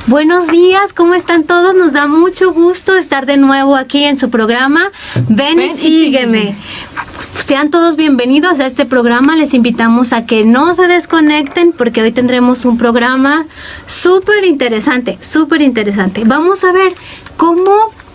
Buenos días, ¿cómo están todos? Nos da mucho gusto estar de nuevo aquí en su programa Ven y sígueme. Sean todos bienvenidos a este programa. Les invitamos a que no se desconecten porque hoy tendremos un programa súper interesante, súper interesante. Vamos a ver cómo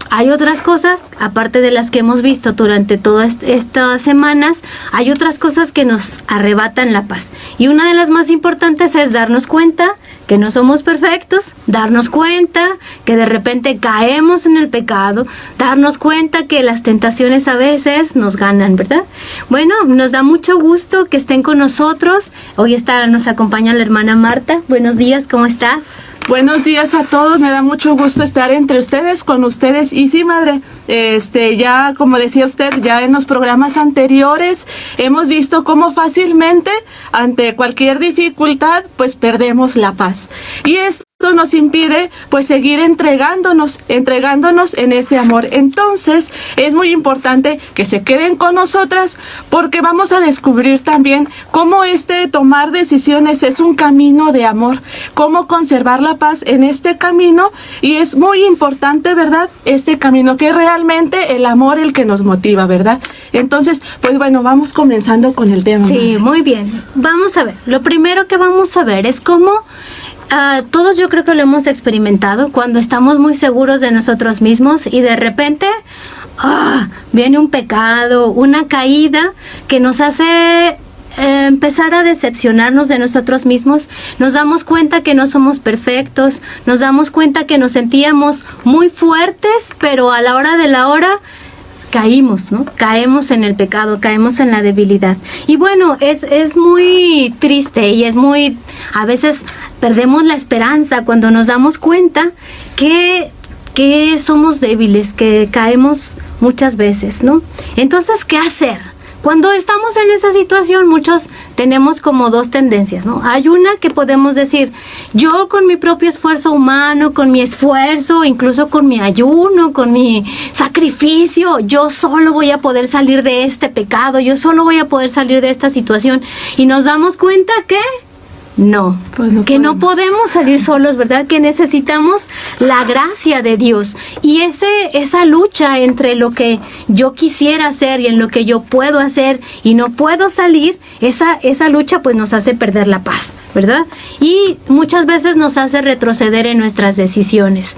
hay otras cosas, aparte de las que hemos visto durante todas estas semanas, hay otras cosas que nos arrebatan la paz. Y una de las más importantes es darnos cuenta que no somos perfectos, darnos cuenta que de repente caemos en el pecado, darnos cuenta que las tentaciones a veces nos ganan, ¿verdad? Bueno, nos da mucho gusto que estén con nosotros. Hoy nos acompaña la hermana Marta. Buenos días, ¿cómo estás? Buenos días a todos, me da mucho gusto estar entre ustedes, con ustedes. Y sí, madre, ya como decía usted, ya en los programas anteriores hemos visto cómo fácilmente ante cualquier dificultad pues perdemos la paz. Y esto nos impide pues seguir entregándonos en ese amor. Entonces es muy importante que se queden con nosotras porque vamos a descubrir también cómo tomar decisiones es un camino de amor, cómo conservar la paz en este camino, y es muy importante, ¿verdad? Este camino que es realmente el amor el que nos motiva, ¿verdad? Entonces, pues bueno, vamos comenzando con el tema. Sí, muy bien. Vamos a ver, lo primero que vamos a ver es cómo todos yo creo que lo hemos experimentado cuando estamos muy seguros de nosotros mismos y de repente viene un pecado, una caída que nos hace empezar a decepcionarnos de nosotros mismos. Nos damos cuenta que no somos perfectos, nos damos cuenta que nos sentíamos muy fuertes, pero a la hora de la hora caímos, ¿no? Caemos en el pecado, caemos en la debilidad. Y bueno, es muy triste y a veces perdemos la esperanza cuando nos damos cuenta que somos débiles, que caemos muchas veces, ¿no? Entonces, ¿qué hacer? Cuando estamos en esa situación, muchos tenemos como dos tendencias, ¿no? Hay una que podemos decir, yo con mi propio esfuerzo humano, con mi esfuerzo, incluso con mi ayuno, con mi sacrificio, yo solo voy a poder salir de este pecado, yo solo voy a poder salir de esta situación. Y nos damos cuenta que no no podemos salir solos, ¿verdad? Que necesitamos la gracia de Dios. Y esa lucha entre lo que yo quisiera hacer y en lo que yo puedo hacer y no puedo salir, esa lucha pues nos hace perder la paz, ¿verdad? Y muchas veces nos hace retroceder en nuestras decisiones.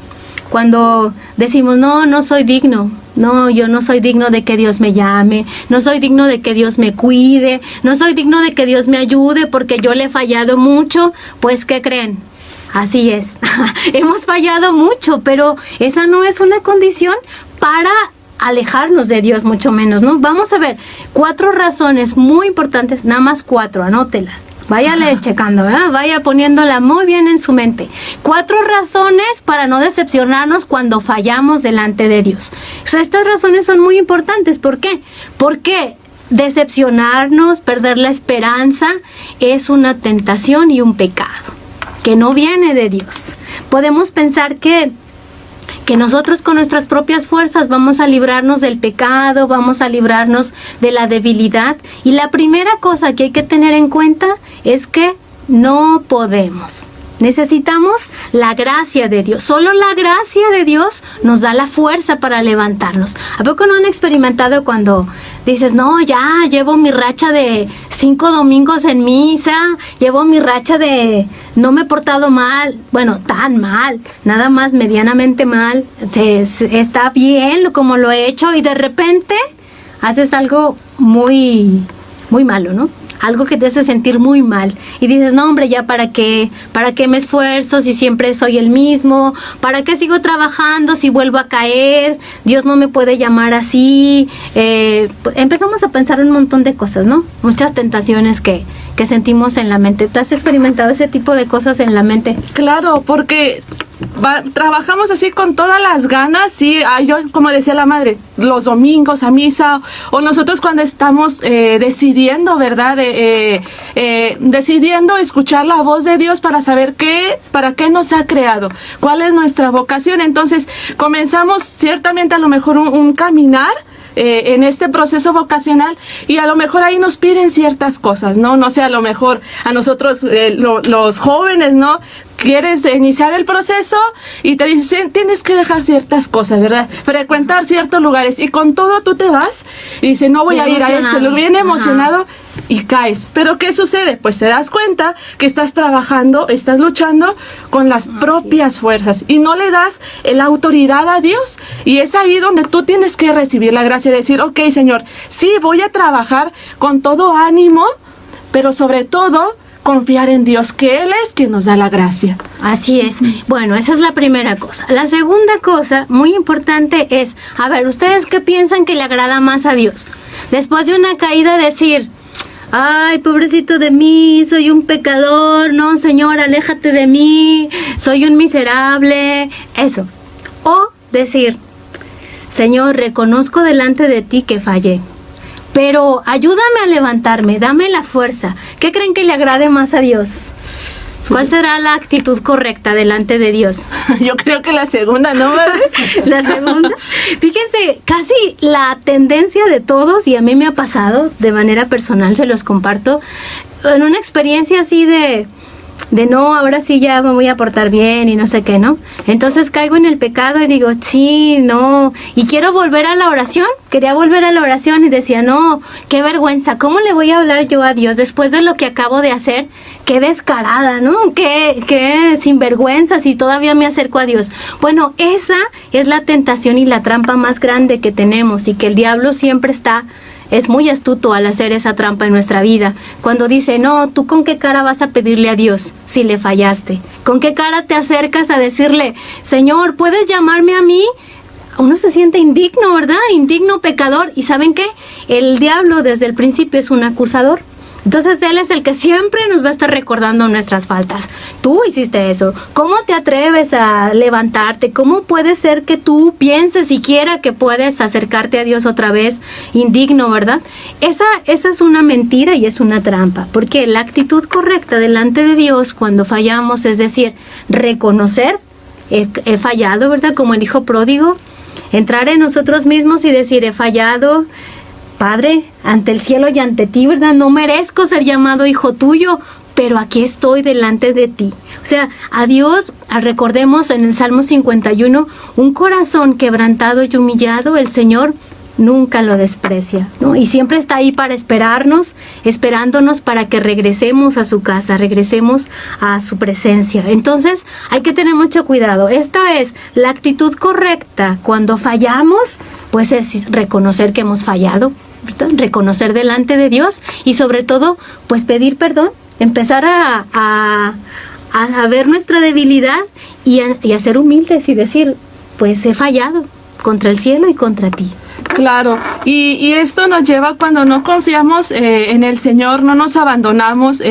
Cuando decimos, no soy digno, yo no soy digno de que Dios me llame, no soy digno de que Dios me cuide, no soy digno de que Dios me ayude porque yo le he fallado mucho, pues ¿qué creen? Así es, hemos fallado mucho, pero esa no es una condición para alejarnos de Dios, mucho menos, ¿no? Vamos a ver 4 razones muy importantes, nada más 4, anótelas. Váyale checando, ¿verdad? Vaya poniéndola muy bien en su mente. 4 razones para no decepcionarnos cuando fallamos delante de Dios. O sea, estas razones son muy importantes. ¿Por qué? Porque decepcionarnos, perder la esperanza, es una tentación y un pecado que no viene de Dios. Podemos pensar que nosotros con nuestras propias fuerzas vamos a librarnos del pecado, vamos a librarnos de la debilidad. Y la primera cosa que hay que tener en cuenta es que no podemos. Necesitamos la gracia de Dios. Solo la gracia de Dios nos da la fuerza para levantarnos. ¿A poco no han experimentado cuando dices, no, ya llevo mi racha de 5 domingos en misa, llevo mi racha de no me he portado mal, bueno, tan mal, nada más medianamente mal, está bien como lo he hecho, y de repente haces algo muy, muy malo, ¿no? Algo que te hace sentir muy mal y dices, no hombre, ya para qué me esfuerzo si siempre soy el mismo, para qué sigo trabajando si vuelvo a caer, Dios no me puede llamar así. Empezamos a pensar un montón de cosas, ¿no? Muchas tentaciones que sentimos en la mente. ¿Te has experimentado ese tipo de cosas en la mente? Claro, porque trabajamos así con todas las ganas, sí, yo como decía la madre, los domingos a misa, o nosotros cuando estamos decidiendo, ¿verdad? Decidiendo escuchar la voz de Dios para saber para qué nos ha creado, cuál es nuestra vocación. Entonces comenzamos ciertamente a lo mejor un caminar en este proceso vocacional y a lo mejor ahí nos piden ciertas cosas, ¿no? No sé, a lo mejor a nosotros, los jóvenes, ¿no? Quieres iniciar el proceso y te dicen, tienes que dejar ciertas cosas, ¿verdad? Frecuentar ciertos lugares y con todo tú te vas y dices, no voy a ir a este lugar, bien emocionado y caes. Pero ¿qué sucede? Pues te das cuenta que estás trabajando, estás luchando con las propias fuerzas y no le das la autoridad a Dios. Y es ahí donde tú tienes que recibir la gracia de decir, ok, Señor, sí, voy a trabajar con todo ánimo, pero sobre todo confiar en Dios, que Él es quien nos da la gracia. Así es. Bueno, esa es la primera cosa. La segunda cosa, muy importante, es, a ver, ¿ustedes qué piensan que le agrada más a Dios? Después de una caída decir, ay, pobrecito de mí, soy un pecador, no, Señor, aléjate de mí, soy un miserable, eso. O decir, Señor, reconozco delante de ti que fallé, pero ayúdame a levantarme, dame la fuerza. ¿Qué creen que le agrade más a Dios? ¿Cuál será la actitud correcta delante de Dios? Yo creo que la segunda, ¿no? La segunda. Fíjense, casi la tendencia de todos, y a mí me ha pasado de manera personal, se los comparto, en una experiencia así de no, ahora sí ya me voy a portar bien y no sé qué, ¿no? Entonces caigo en el pecado y digo, sí, no, y quiero volver a la oración, quería volver a la oración y decía, no, qué vergüenza, ¿cómo le voy a hablar yo a Dios después de lo que acabo de hacer? Qué descarada, ¿no? Qué sinvergüenza si todavía me acerco a Dios. Bueno, esa es la tentación y la trampa más grande que tenemos y que el diablo siempre es muy astuto al hacer esa trampa en nuestra vida. Cuando dice, no, ¿tú con qué cara vas a pedirle a Dios si le fallaste? ¿Con qué cara te acercas a decirle, Señor, ¿puedes llamarme a mí? Uno se siente indigno, ¿verdad? Indigno, pecador. ¿Y saben qué? El diablo desde el principio es un acusador. Entonces Él es el que siempre nos va a estar recordando nuestras faltas. Tú hiciste eso. ¿Cómo te atreves a levantarte? ¿Cómo puede ser que tú pienses siquiera que puedes acercarte a Dios otra vez? Indigno, ¿verdad? Esa es una mentira y es una trampa. Porque la actitud correcta delante de Dios cuando fallamos, es decir, reconocer, he fallado, ¿verdad? Como el hijo pródigo, entrar en nosotros mismos y decir, he fallado, Padre, ante el cielo y ante ti, ¿verdad? No merezco ser llamado hijo tuyo, pero aquí estoy delante de ti. O sea, a Dios, recordemos en el Salmo 51, un corazón quebrantado y humillado, el Señor nunca lo desprecia, ¿no? Y siempre está ahí para esperándonos para que regresemos a su casa, regresemos a su presencia. Entonces, hay que tener mucho cuidado. Esta es la actitud correcta. Cuando fallamos, pues es reconocer que hemos fallado, ¿verdad? Reconocer delante de Dios y sobre todo, pues pedir perdón, empezar a ver nuestra debilidad y a ser humildes y decir, pues he fallado contra el cielo y contra ti. Claro, y esto nos lleva cuando no confiamos en el Señor, no nos abandonamos,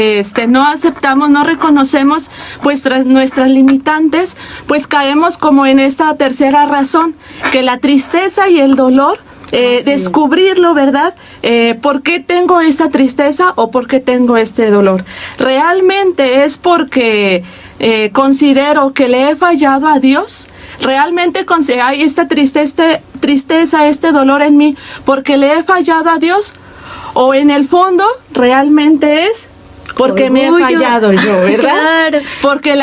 no aceptamos, no reconocemos pues nuestras limitantes, pues caemos como en esta tercera razón, que la tristeza y el dolor, descubrirlo, ¿verdad? ¿Por qué tengo esta tristeza o por qué tengo este dolor? Realmente es porque considero que le he fallado a Dios. Realmente hay esta tristeza, este dolor en mí porque le he fallado a Dios, o en el fondo realmente es porque me he fallado yo, ¿verdad? Claro. Porque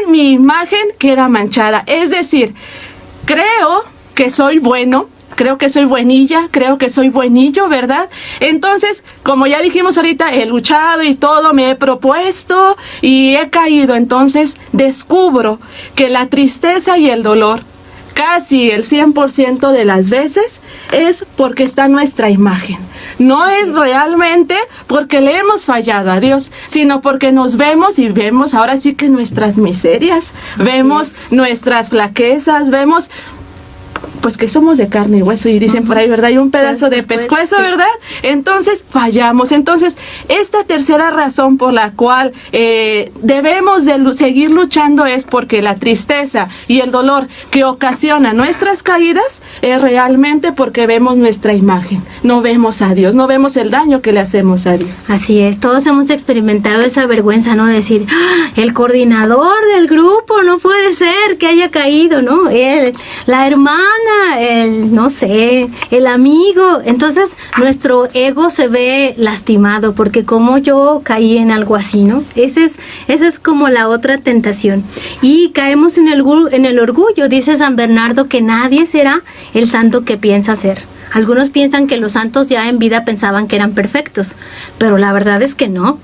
mi imagen queda manchada. Es decir, creo que soy bueno, creo que soy buenilla, creo que soy buenillo, ¿verdad? Entonces, como ya dijimos ahorita, he luchado y todo, me he propuesto y he caído. Entonces, descubro que la tristeza y el dolor, casi el 100% de las veces, es porque está nuestra imagen. No es realmente porque le hemos fallado a Dios, sino porque nos vemos y vemos ahora sí que nuestras miserias, vemos nuestras flaquezas, vemos pues que somos de carne y hueso, y dicen por ahí, ¿verdad? Hay un pedazo de pescuezo, ¿verdad? Entonces fallamos. Entonces, esta tercera razón por la cual debemos de seguir luchando es porque la tristeza y el dolor que ocasiona nuestras caídas es realmente porque vemos nuestra imagen, no vemos a Dios, no vemos el daño que le hacemos a Dios. Así es, todos hemos experimentado esa vergüenza, ¿no? De decir, ¡ah! El coordinador del grupo, no puede ser que haya caído, ¿no? La hermana, no sé, el amigo. Entonces, nuestro ego se ve lastimado porque como yo caí en algo así, ¿no? Esa es como la otra tentación. Y caemos en el orgullo. Dice San Bernardo que nadie será el santo que piensa ser. Algunos piensan que los santos ya en vida pensaban que eran perfectos, pero la verdad es que no,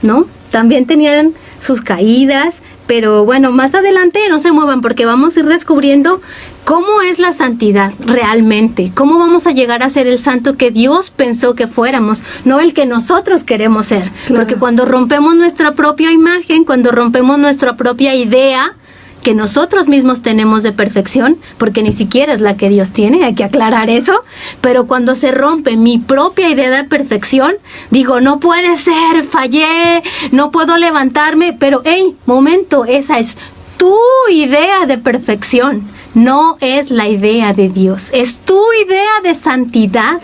¿no? También tenían sus caídas, pero bueno, más adelante no se muevan porque vamos a ir descubriendo cómo es la santidad realmente, cómo vamos a llegar a ser el santo que Dios pensó que fuéramos, no el que nosotros queremos ser. Claro. Porque cuando rompemos nuestra propia imagen, cuando rompemos nuestra propia idea que nosotros mismos tenemos de perfección, porque ni siquiera es la que Dios tiene, hay que aclarar eso, pero cuando se rompe mi propia idea de perfección, digo, no puede ser, fallé, no puedo levantarme, pero hey, momento, esa es tu idea de perfección, no es la idea de Dios, es tu idea de santidad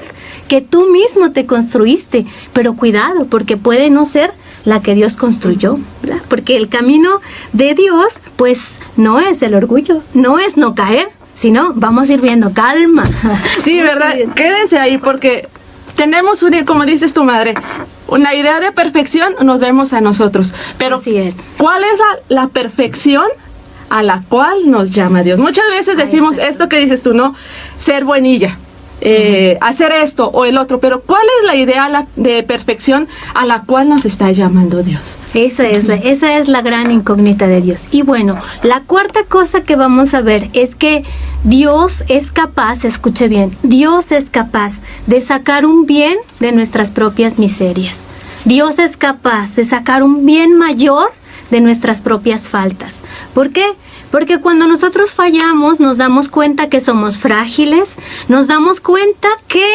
que tú mismo te construiste, pero cuidado, porque puede no ser la que Dios construyó, ¿verdad? Porque el camino de Dios, pues, no es el orgullo, no es no caer, sino vamos a ir viendo, calma. Sí, ¿verdad? Quédense ahí porque tenemos como dices tu madre, una idea de perfección nos vemos a nosotros, pero así es. ¿Cuál es la perfección a la cual nos llama Dios? Muchas veces decimos esto que dices tú, ¿no? Ser buenilla. Hacer esto o el otro, pero ¿cuál es la idea de perfección a la cual nos está llamando Dios? Esa es la gran incógnita de Dios. Y bueno, la cuarta cosa que vamos a ver es que Dios es capaz, escuche bien, Dios es capaz de sacar un bien de nuestras propias miserias. Dios es capaz de sacar un bien mayor de nuestras propias faltas. ¿Por qué? Porque cuando nosotros fallamos nos damos cuenta que somos frágiles, nos damos cuenta que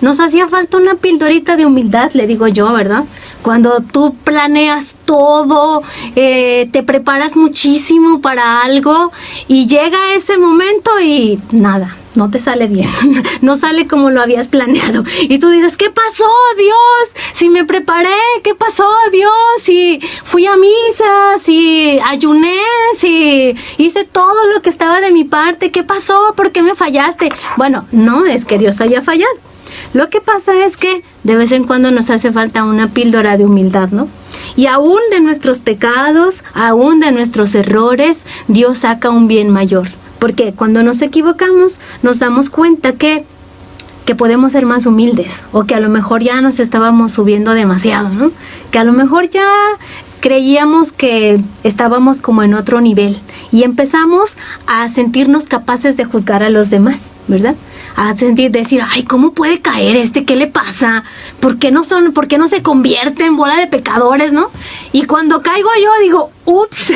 nos hacía falta una pildorita de humildad, le digo yo, ¿verdad? Cuando tú planeas todo, te preparas muchísimo para algo y llega ese momento y nada, no te sale bien, no sale como lo habías planeado. Y tú dices, ¿qué pasó, Dios? Si me preparé, ¿qué pasó, Dios? Si fui a misa, si ayuné, si hice todo lo que estaba de mi parte, ¿qué pasó? ¿Por qué me fallaste? Bueno, no es que Dios haya fallado. Lo que pasa es que de vez en cuando nos hace falta una píldora de humildad, ¿no? Y aún de nuestros pecados, aún de nuestros errores, Dios saca un bien mayor. Porque cuando nos equivocamos, nos damos cuenta que podemos ser más humildes o que a lo mejor ya nos estábamos subiendo demasiado, ¿no? Que a lo mejor ya creíamos que estábamos como en otro nivel y empezamos a sentirnos capaces de juzgar a los demás, ¿verdad? A decir, ay, ¿cómo puede caer ¿Qué le pasa? ¿Por qué no se convierte en bola de pecadores, no? Y cuando caigo yo digo, ups,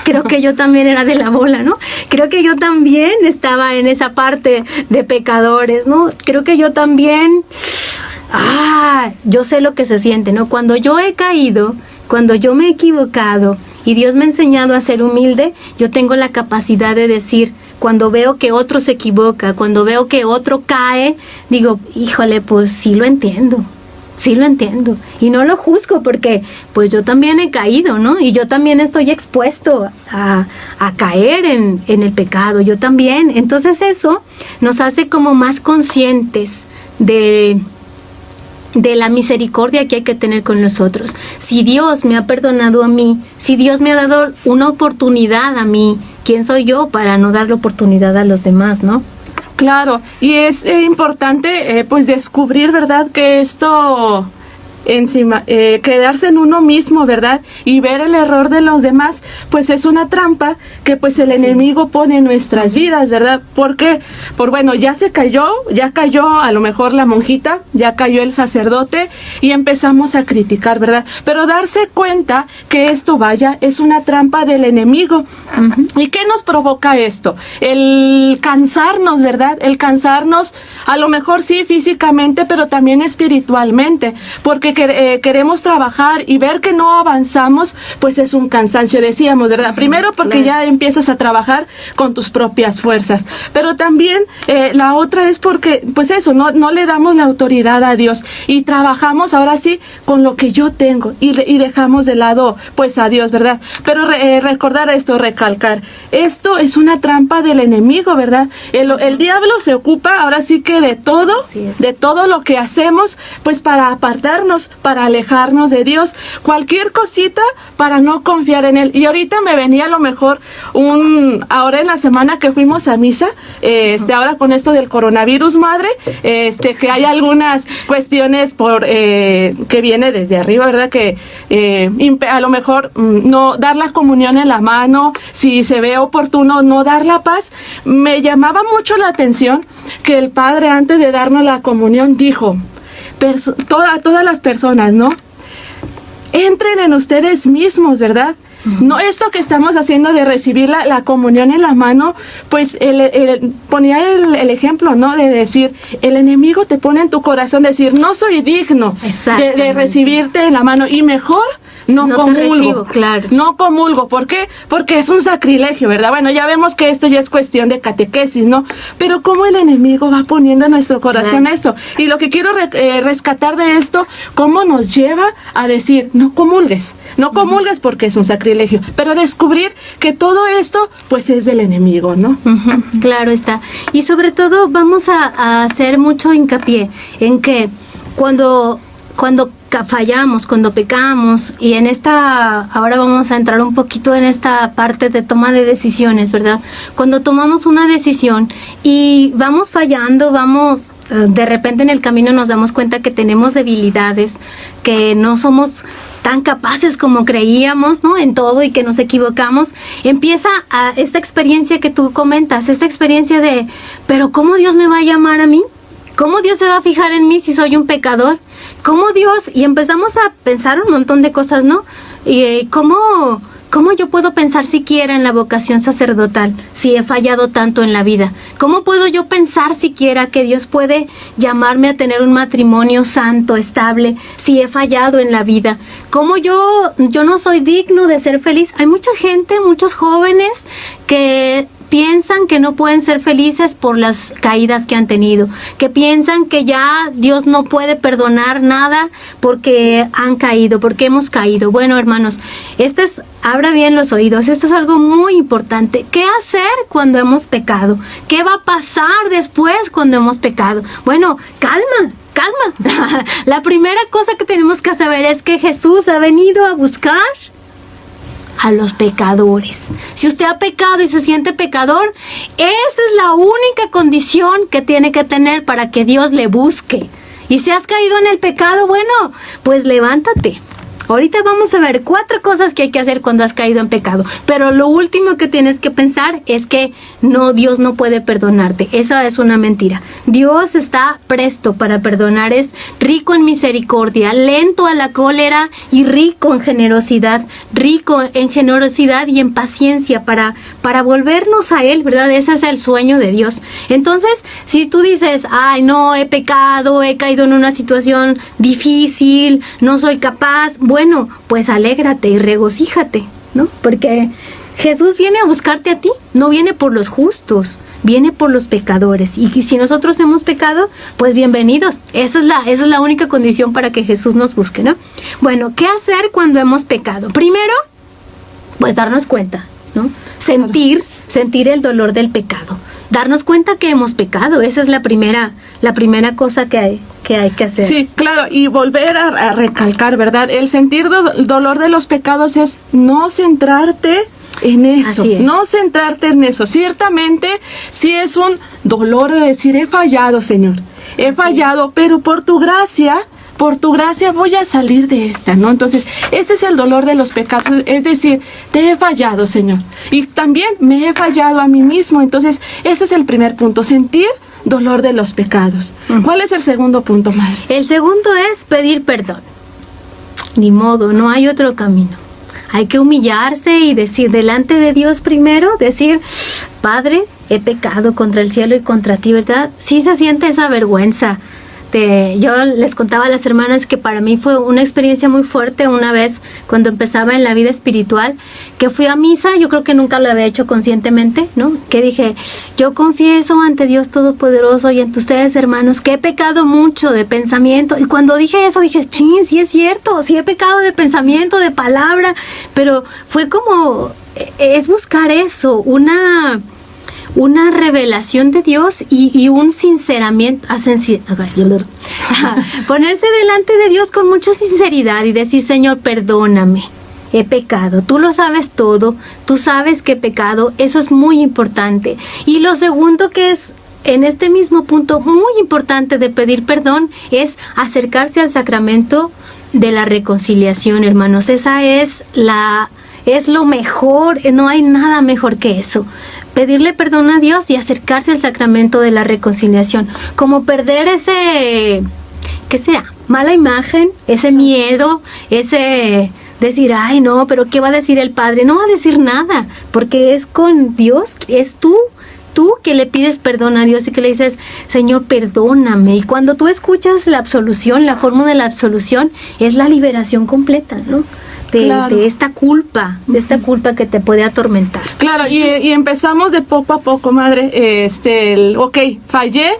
creo que yo también era de la bola, ¿no? Creo que yo también estaba en esa parte de pecadores, ¿no? Creo que yo también, yo sé lo que se siente, ¿no? Cuando yo he caído, cuando yo me he equivocado y Dios me ha enseñado a ser humilde, yo tengo la capacidad de decir, cuando veo que otro se equivoca, cuando veo que otro cae, digo, híjole, pues sí lo entiendo. Y no lo juzgo porque pues yo también he caído, ¿no? Y yo también estoy expuesto a caer en el pecado, yo también. Entonces eso nos hace como más conscientes de la misericordia que hay que tener con nosotros. Si Dios me ha perdonado a mí, si Dios me ha dado una oportunidad a mí, ¿quién soy yo para no darle oportunidad a los demás, no? Claro, y es importante pues descubrir, ¿verdad?, que esto encima, quedarse en uno mismo, ¿verdad?, y ver el error de los demás, pues es una trampa que pues el enemigo pone en nuestras vidas, ¿verdad? Porque, bueno, ya cayó a lo mejor la monjita, ya cayó el sacerdote y empezamos a criticar, ¿verdad? Pero darse cuenta que esto, es una trampa del enemigo. Uh-huh. ¿Y qué nos provoca esto? El cansarnos, ¿verdad? El cansarnos, a lo mejor sí físicamente, pero también espiritualmente, porque que queremos trabajar y ver que no avanzamos, pues es un cansancio, decíamos, ¿verdad? Primero porque ya empiezas a trabajar con tus propias fuerzas, pero también la otra es porque, pues eso, no le damos la autoridad a Dios y trabajamos ahora sí con lo que yo tengo y dejamos de lado, pues, a Dios, ¿verdad? Pero recordar esto, recalcar, esto es una trampa del enemigo, ¿verdad? El diablo se ocupa ahora sí que de todo lo que hacemos, pues para apartarnos, para alejarnos de Dios, cualquier cosita para no confiar en Él. Y ahorita me venía a lo mejor ahora en la semana que fuimos a misa, ahora con esto del coronavirus, madre, que hay algunas cuestiones que viene desde arriba, ¿verdad? Que a lo mejor no dar la comunión en la mano, si se ve oportuno no dar la paz. Me llamaba mucho la atención que el padre, antes de darnos la comunión, dijo, todas las personas, ¿no? Entren en ustedes mismos, ¿verdad? No esto que estamos haciendo de recibir la comunión en la mano, pues ponía el ejemplo, ¿no? De decir, el enemigo te pone en tu corazón, decir, no soy digno de recibirte en la mano, y mejor no comulgo, claro. No comulgo. ¿Por qué? Porque es un sacrilegio, ¿verdad? Bueno, ya vemos que esto ya es cuestión de catequesis, ¿no? Pero cómo el enemigo va poniendo en nuestro corazón esto. Y lo que quiero rescatar de esto, cómo nos lleva a decir, no comulgues porque es un sacrilegio. Pero descubrir que todo esto, pues es del enemigo, ¿no? Claro está. Y sobre todo vamos a hacer mucho hincapié en que cuando fallamos, cuando pecamos, y ahora vamos a entrar un poquito en esta parte de toma de decisiones, ¿verdad? Cuando tomamos una decisión y vamos fallando, de repente en el camino nos damos cuenta que tenemos debilidades, que no somos tan capaces como creíamos, ¿no? En todo, y que nos equivocamos. Empieza esta experiencia que tú comentas, esta experiencia de, pero ¿cómo Dios me va a llamar a mí? ¿Cómo Dios se va a fijar en mí si soy un pecador? ¿Cómo Dios? Y empezamos a pensar un montón de cosas, ¿no? Y ¿cómo yo puedo pensar siquiera en la vocación sacerdotal si he fallado tanto en la vida? ¿Cómo puedo yo pensar siquiera que Dios puede llamarme a tener un matrimonio santo, estable, si he fallado en la vida? ¿Cómo yo no soy digno de ser feliz? Hay mucha gente, muchos jóvenes que piensan que no pueden ser felices por las caídas que han tenido, que piensan que ya Dios no puede perdonar nada porque han caído, porque hemos caído. Bueno, hermanos, abra bien los oídos, esto es algo muy importante. ¿Qué hacer cuando hemos pecado? ¿Qué va a pasar después cuando hemos pecado? Bueno, calma. La primera cosa que tenemos que saber es que Jesús ha venido a buscar a los pecadores. Si usted ha pecado y se siente pecador, esa es la única condición que tiene que tener para que Dios le busque. Y si has caído en el pecado, bueno, pues levántate. Ahorita vamos a ver 4 cosas que hay que hacer cuando has caído en pecado. Pero lo último que tienes que pensar es que Dios no puede perdonarte. Esa es una mentira. Dios está presto para perdonar, es rico en misericordia, lento a la cólera y rico en generosidad y en paciencia para volvernos a Él, ¿verdad? Ese es el sueño de Dios. Entonces, si tú dices, ay, no, he pecado, he caído en una situación difícil, no soy capaz, bueno, pues alégrate y regocíjate, ¿no? Porque Jesús viene a buscarte a ti, no viene por los justos, viene por los pecadores. Y si nosotros hemos pecado, pues bienvenidos. Esa es la única condición para que Jesús nos busque, ¿no? Bueno, ¿qué hacer cuando hemos pecado? Primero, pues darnos cuenta, ¿no? Sentir el dolor del pecado. Darnos cuenta que hemos pecado. Esa es la primera cosa que hay que hacer. Sí, claro, y volver a recalcar, ¿verdad? El sentir dolor de los pecados es no centrarte en eso, no centrarte en eso. Ciertamente, sí es un dolor de decir, he fallado, Señor, he fallado, pero por tu gracia voy a salir de esta, ¿no? Entonces, ese es el dolor de los pecados, es decir, te he fallado, Señor, y también me he fallado a mí mismo. Entonces, ese es el primer punto, sentir dolor de los pecados. ¿Cuál es el segundo punto, madre? El segundo es pedir perdón. Ni modo, no hay otro camino. Hay que humillarse y decir delante de Dios primero, decir, Padre, he pecado contra el cielo y contra ti, ¿verdad? Sí se siente esa vergüenza Yo les contaba a las hermanas que para mí fue una experiencia muy fuerte una vez cuando empezaba en la vida espiritual, que fui a misa. Yo creo que nunca lo había hecho conscientemente, ¿no? Que dije, yo confieso ante Dios Todopoderoso y ante ustedes, hermanos, que he pecado mucho de pensamiento. Y cuando dije eso, dije, chin, sí es cierto, sí he pecado de pensamiento, de palabra, pero fue como, es buscar eso, una revelación de Dios y un sinceramiento, ponerse delante de Dios con mucha sinceridad y decir, Señor, perdóname, he pecado, tú lo sabes todo, tú sabes que he pecado, eso es muy importante. Y lo segundo que es, en este mismo punto muy importante de pedir perdón, es acercarse al sacramento de la reconciliación, hermanos. Esa es lo mejor, no hay nada mejor que eso. Pedirle perdón a Dios y acercarse al sacramento de la reconciliación. Como perder ese, ¿qué será? Mala imagen, ese miedo, ese decir, ay no, pero ¿qué va a decir el Padre? No va a decir nada, porque es con Dios, es tú que le pides perdón a Dios y que le dices, Señor, perdóname. Y cuando tú escuchas la absolución, la fórmula de la absolución, es la liberación completa, ¿no? De esta culpa que te puede atormentar. Claro, y empezamos de poco a poco, madre, fallé,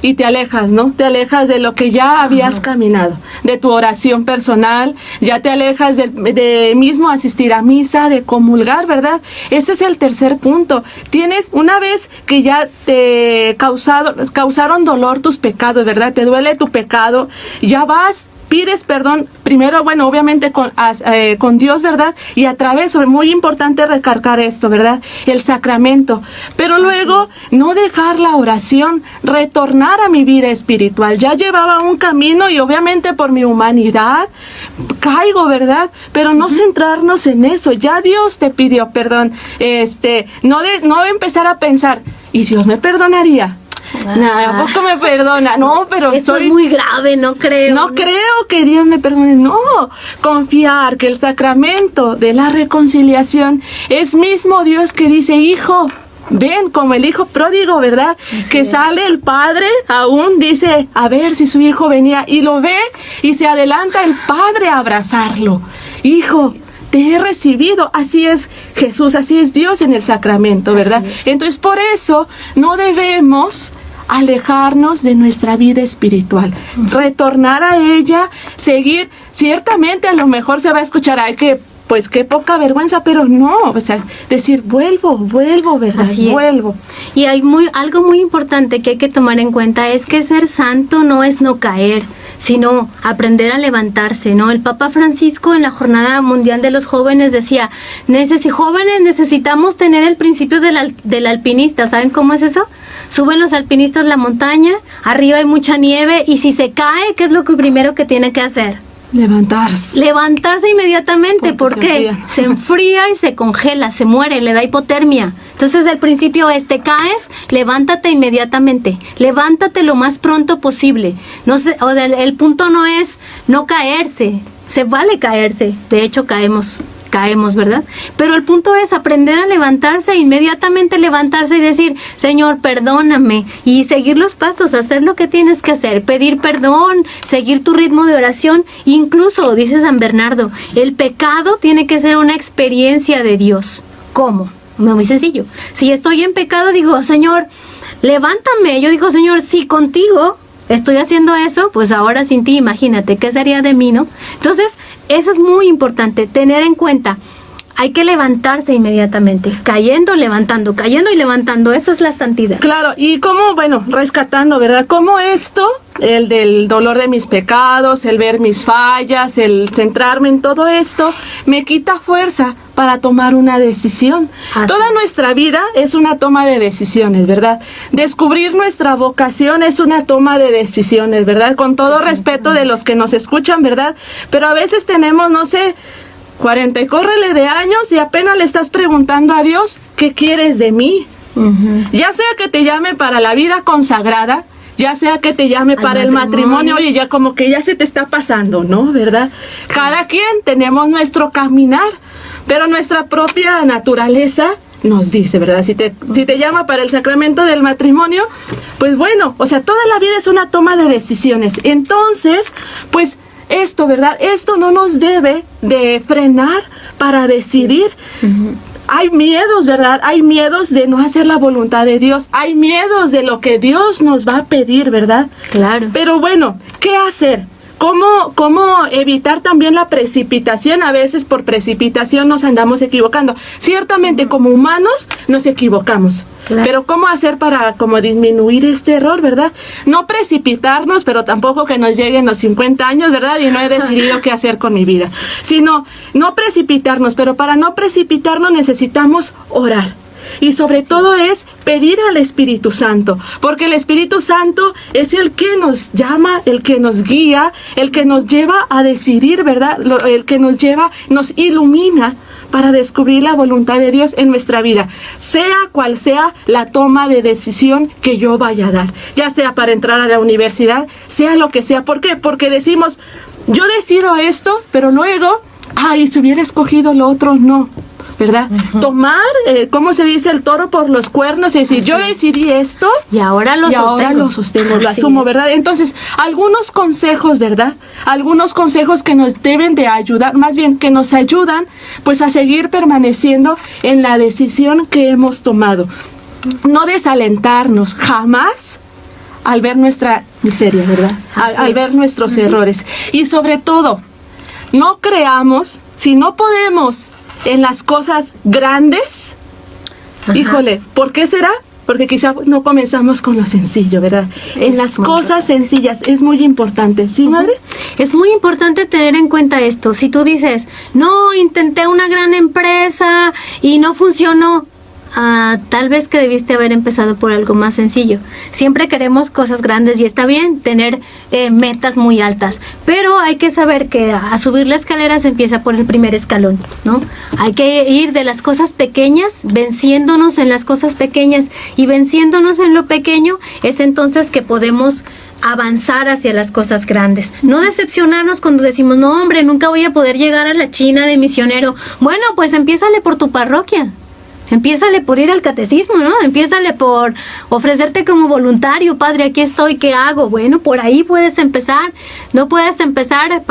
y te alejas, ¿no? Te alejas de lo que ya habías caminado, de tu oración personal, ya te alejas de mismo asistir a misa, de comulgar, ¿verdad? Ese es el tercer punto. Tienes, una vez que ya te causaron dolor tus pecados, ¿verdad? Te duele tu pecado, ya vas, pides perdón, primero, bueno, obviamente con Dios, ¿verdad? Y a través, muy importante recargar esto, ¿verdad? El sacramento. Pero luego, no dejar la oración, retornar a mi vida espiritual. Ya llevaba un camino y obviamente por mi humanidad caigo, ¿verdad? Pero no centrarnos en eso. Ya Dios te pidió perdón. No empezar a pensar, ¿y Dios me perdonaría? No, ¿a poco me perdona? No, pero esto es muy grave, no creo. No creo que Dios me perdone. No, confiar que el sacramento de la reconciliación es mismo Dios que dice, hijo, ven, como el hijo pródigo, ¿verdad? Así que es. Sale el padre, aún dice, a ver si su hijo venía, y lo ve, y se adelanta el padre a abrazarlo. Hijo, te he recibido. Así es Jesús, así es Dios en el sacramento, ¿verdad? Entonces, por eso no debemos alejarnos de nuestra vida espiritual, retornar a ella, seguir. Ciertamente a lo mejor se va a escuchar, ay, que pues qué poca vergüenza, pero no, o sea, decir vuelvo, ¿verdad? Vuelvo. Y hay algo muy importante que hay que tomar en cuenta, es que ser santo no es no caer, sino aprender a levantarse, ¿no? El Papa Francisco en la Jornada Mundial de los Jóvenes decía, jóvenes, necesitamos tener el principio del alpinista. ¿Saben cómo es eso? Suben los alpinistas la montaña, arriba hay mucha nieve, y si se cae, ¿qué es lo primero que tiene que hacer? Levantarse inmediatamente. ¿Por qué? Se enfría y se congela, se muere, le da hipotermia. Entonces el principio es, te caes, levántate inmediatamente, levántate lo más pronto posible. El punto no es no caerse, se vale caerse, de hecho caemos, ¿verdad? Pero el punto es aprender a levantarse, inmediatamente levantarse y decir, Señor, perdóname, y seguir los pasos, hacer lo que tienes que hacer, pedir perdón, seguir tu ritmo de oración. Incluso, dice San Bernardo, el pecado tiene que ser una experiencia de Dios. ¿Cómo? Muy sencillo. Si estoy en pecado, digo, Señor, levántame. Yo digo, Señor, si contigo estoy haciendo eso, pues ahora sin ti, imagínate, ¿qué sería de mí, no? Entonces, eso es muy importante, tener en cuenta. Hay que levantarse inmediatamente, cayendo, levantando, cayendo y levantando. Esa es la santidad. Claro, y cómo, bueno, rescatando, ¿verdad? Cómo esto, el del dolor de mis pecados, el ver mis fallas, el centrarme en todo esto, me quita fuerza para tomar una decisión. Toda nuestra vida es una toma de decisiones, ¿verdad? Descubrir nuestra vocación es una toma de decisiones, ¿verdad? Con todo respeto de los que nos escuchan, ¿verdad? Pero a veces tenemos, no sé, 40 y córrele de años y apenas le estás preguntando a Dios, ¿qué quieres de mí? Ya sea que te llame para la vida consagrada, ya sea que te llame para el matrimonio, oye, ya como que ya se te está pasando, ¿no? ¿Verdad? Cada quien tenemos nuestro caminar, pero nuestra propia naturaleza nos dice, ¿verdad? Si te llama para el sacramento del matrimonio, pues bueno, o sea, toda la vida es una toma de decisiones. Entonces, pues esto, ¿verdad? Esto no nos debe de frenar para decidir. Hay miedos, ¿verdad? Hay miedos de no hacer la voluntad de Dios. Hay miedos de lo que Dios nos va a pedir, ¿verdad? Claro. Pero bueno, ¿qué hacer? ¿Cómo evitar también la precipitación? A veces por precipitación nos andamos equivocando. Ciertamente como humanos nos equivocamos. Claro. Pero ¿cómo hacer para como disminuir este error, verdad? No precipitarnos, pero tampoco que nos lleguen los 50 años, ¿verdad? Y no he decidido qué hacer con mi vida. Sino no precipitarnos, pero para no precipitarnos necesitamos orar. Y sobre todo es pedir al Espíritu Santo, porque el Espíritu Santo es el que nos llama, el que nos guía, el que nos lleva a decidir, ¿verdad? El que nos ilumina para descubrir la voluntad de Dios en nuestra vida, sea cual sea la toma de decisión que yo vaya a dar, ya sea para entrar a la universidad, sea lo que sea. ¿Por qué? Porque decimos, yo decido esto, pero luego, si hubiera escogido lo otro, no. ¿Verdad? Tomar, ¿cómo se dice? El toro por los cuernos, es decir, yo decidí esto y ahora lo sostengo, lo asumo, ¿verdad? Entonces, algunos consejos, ¿verdad? Algunos consejos que nos deben de ayudar, más bien que nos ayudan, pues a seguir permaneciendo en la decisión que hemos tomado. No desalentarnos jamás al ver nuestra miseria, ¿verdad? Al ver nuestros errores. Y sobre todo, no creamos, si no podemos en las cosas grandes, híjole, ¿por qué será? Porque quizá no comenzamos con lo sencillo, ¿verdad? En las cosas sencillas es muy importante, ¿sí, madre? Es muy importante tener en cuenta esto. Si tú dices, no, intenté una gran empresa y no funcionó, tal vez que debiste haber empezado por algo más sencillo. Siempre queremos cosas grandes y está bien tener metas muy altas, pero hay que saber que a subir la escalera se empieza por el primer escalón, ¿no? Hay que ir de las cosas pequeñas, venciéndonos en las cosas pequeñas, y venciéndonos en lo pequeño es entonces que podemos avanzar hacia las cosas grandes. No decepcionarnos cuando decimos, no, hombre, nunca voy a poder llegar a la China de misionero. Bueno, pues empiézale por tu parroquia. Empiézale por ir al catecismo, ¿no? Empiézale por ofrecerte como voluntario. Padre, aquí estoy, ¿qué hago? Bueno, por ahí puedes empezar. No puedes empezar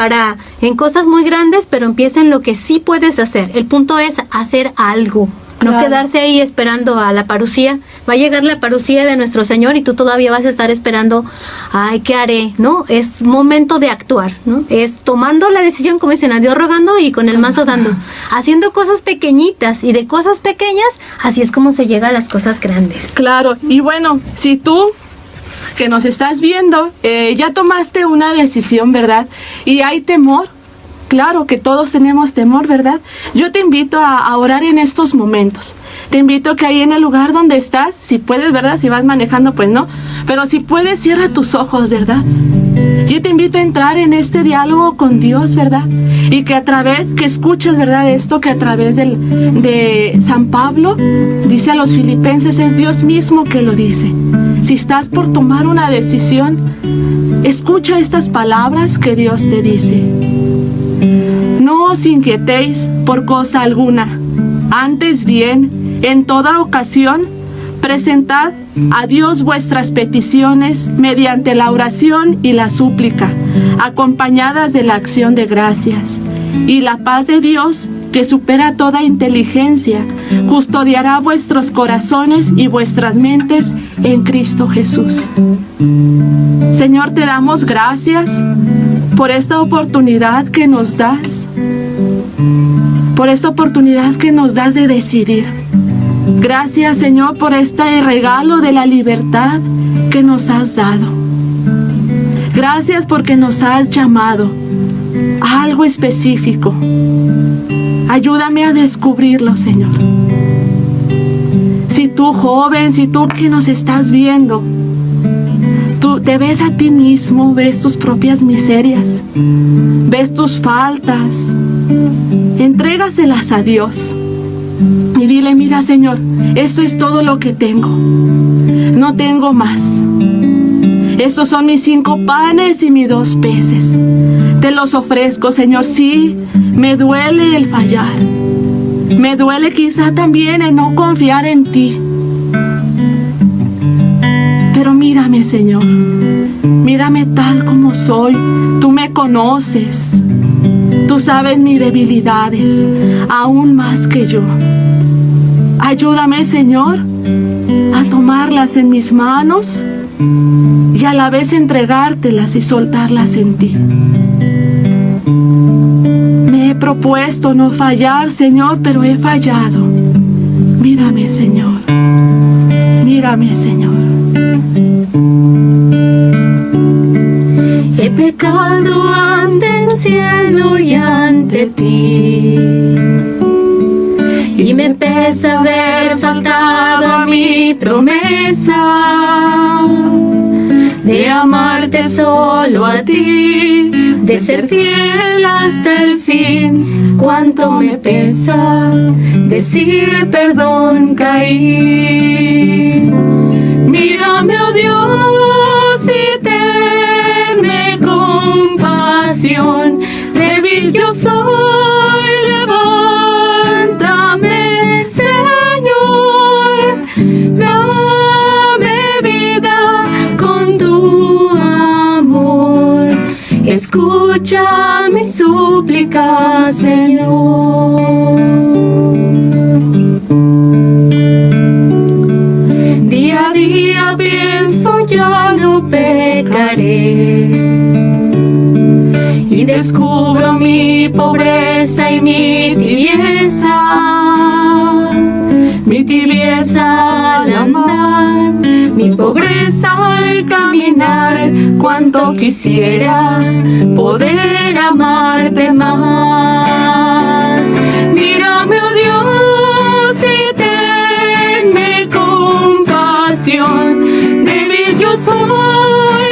en cosas muy grandes, pero empieza en lo que sí puedes hacer. El punto es hacer algo. No quedarse ahí esperando a la parucía. Va a llegar la parucía de nuestro Señor y tú todavía vas a estar esperando, ¿qué haré? ¿No? Es momento de actuar, ¿no? Es tomando la decisión, como dicen, a Dios rogando y con el mazo dando. Haciendo cosas pequeñitas, y de cosas pequeñas, así es como se llega a las cosas grandes. Claro, y bueno, si tú que nos estás viendo, ya tomaste una decisión, ¿verdad? Y hay temor. Claro que todos tenemos temor, ¿verdad? Yo te invito a orar en estos momentos. Te invito que ahí en el lugar donde estás, si puedes, ¿verdad? Si vas manejando, pues no. Pero si puedes, cierra tus ojos, ¿verdad? Yo te invito a entrar en este diálogo con Dios, ¿verdad? Y que escuches, ¿verdad? Esto que a través de San Pablo dice a los filipenses, es Dios mismo que lo dice. Si estás por tomar una decisión, escucha estas palabras que Dios te dice. No os inquietéis por cosa alguna, antes bien, en toda ocasión, presentad a Dios vuestras peticiones mediante la oración y la súplica, acompañadas de la acción de gracias. Y la paz de Dios, que supera toda inteligencia, custodiará vuestros corazones y vuestras mentes en Cristo Jesús. Señor, te damos gracias por esta oportunidad que nos das, de decidir. Gracias, Señor, por este regalo de la libertad que nos has dado. Gracias porque nos has llamado a algo específico. Ayúdame a descubrirlo, Señor. Si tú, joven, si tú que nos estás viendo, tú te ves a ti mismo, ves tus propias miserias, ves tus faltas, entrégaselas a Dios y dile, mira, Señor, esto es todo lo que tengo, no tengo más. Estos son mis 5 panes y mis 2 peces. Te los ofrezco, Señor. Sí, me duele el fallar. Me duele quizá también el no confiar en ti. Pero mírame, Señor. Mírame tal como soy. Tú me conoces. Tú sabes mis debilidades, aún más que yo. Ayúdame, Señor, a tomarlas en mis manos y a la vez entregártelas y soltarlas en ti. Me he propuesto no fallar, Señor, pero he fallado. Mírame, Señor. Mírame, Señor. He pecado ante el cielo y ante ti, y me pesa haber faltado a mi promesa de amarte solo a ti, de ser fiel hasta el fin. Cuánto me pesa decir perdón, caí. Mírame, oh Dios, y tenme compasión. Débil yo soy, levántame, Señor. Dame vida con tu amor. Escucha mi súplica, Señor. Día a día pienso, ya no pecaré, y descubro mi pobreza y mi tibieza al andar, mi pobreza al caminar. Cuánto quisiera poder amarte más. Mírame, oh Dios, y tenme compasión. Débil yo soy,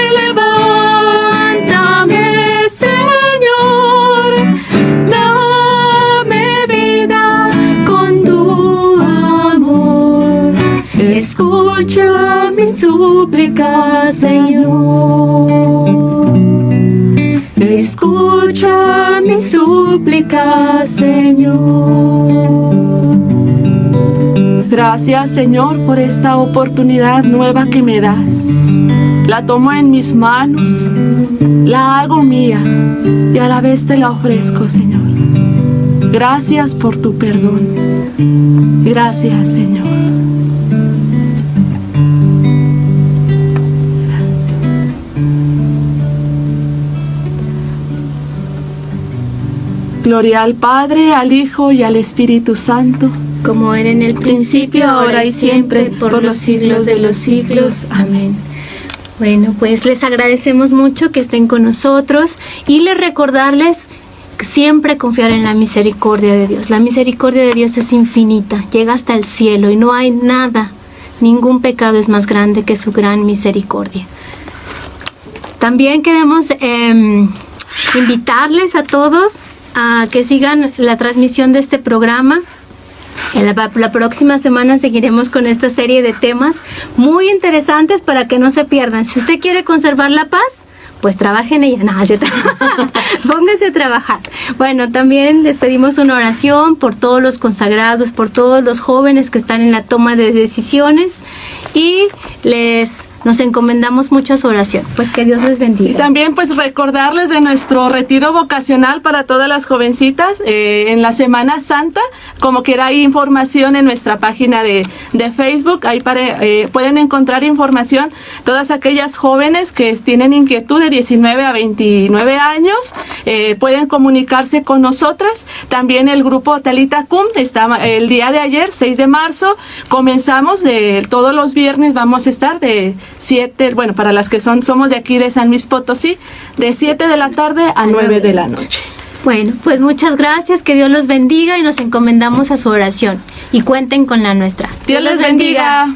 levántame, Señor. Dame vida con tu amor. Escucha mi súplica, Señor. Escucha mi súplica, Señor. Gracias, Señor, por esta oportunidad nueva que me das. La tomo en mis manos, la hago mía y a la vez te la ofrezco, Señor. Gracias por tu perdón. Gracias, Señor. Gloria al Padre, al Hijo y al Espíritu Santo, como era en el principio, ahora y siempre, por los siglos de los siglos. Amén. Bueno, pues les agradecemos mucho que estén con nosotros y les recordarles siempre confiar en la misericordia de Dios. La misericordia de Dios es infinita, llega hasta el cielo y no hay nada, ningún pecado es más grande que su gran misericordia. También queremos invitarles a todos a que sigan la transmisión de este programa. La próxima semana seguiremos con esta serie de temas muy interesantes para que no se pierdan. Si usted quiere conservar la paz, pues trabaje en ella. No, ¿cierto? Póngase a trabajar. Bueno, también les pedimos una oración por todos los consagrados, por todos los jóvenes que están en la toma de decisiones y nos encomendamos mucho a su oración. Pues que Dios les bendiga. Sí, también pues recordarles de nuestro retiro vocacional para todas las jovencitas en la Semana Santa. Como quiera, hay información en nuestra página de Facebook. Ahí pueden encontrar información. Todas aquellas jóvenes que tienen inquietud de 19 a 29 años pueden comunicarse con nosotras. También el grupo Talita Cum está el día de ayer, 6 de marzo. Comenzamos todos los viernes, vamos a estar de 7, bueno, para las que somos de aquí de San Luis Potosí, de 7 de la tarde a 9 de la noche. Bueno, pues muchas gracias, que Dios los bendiga y nos encomendamos a su oración y cuenten con la nuestra. Dios les bendiga.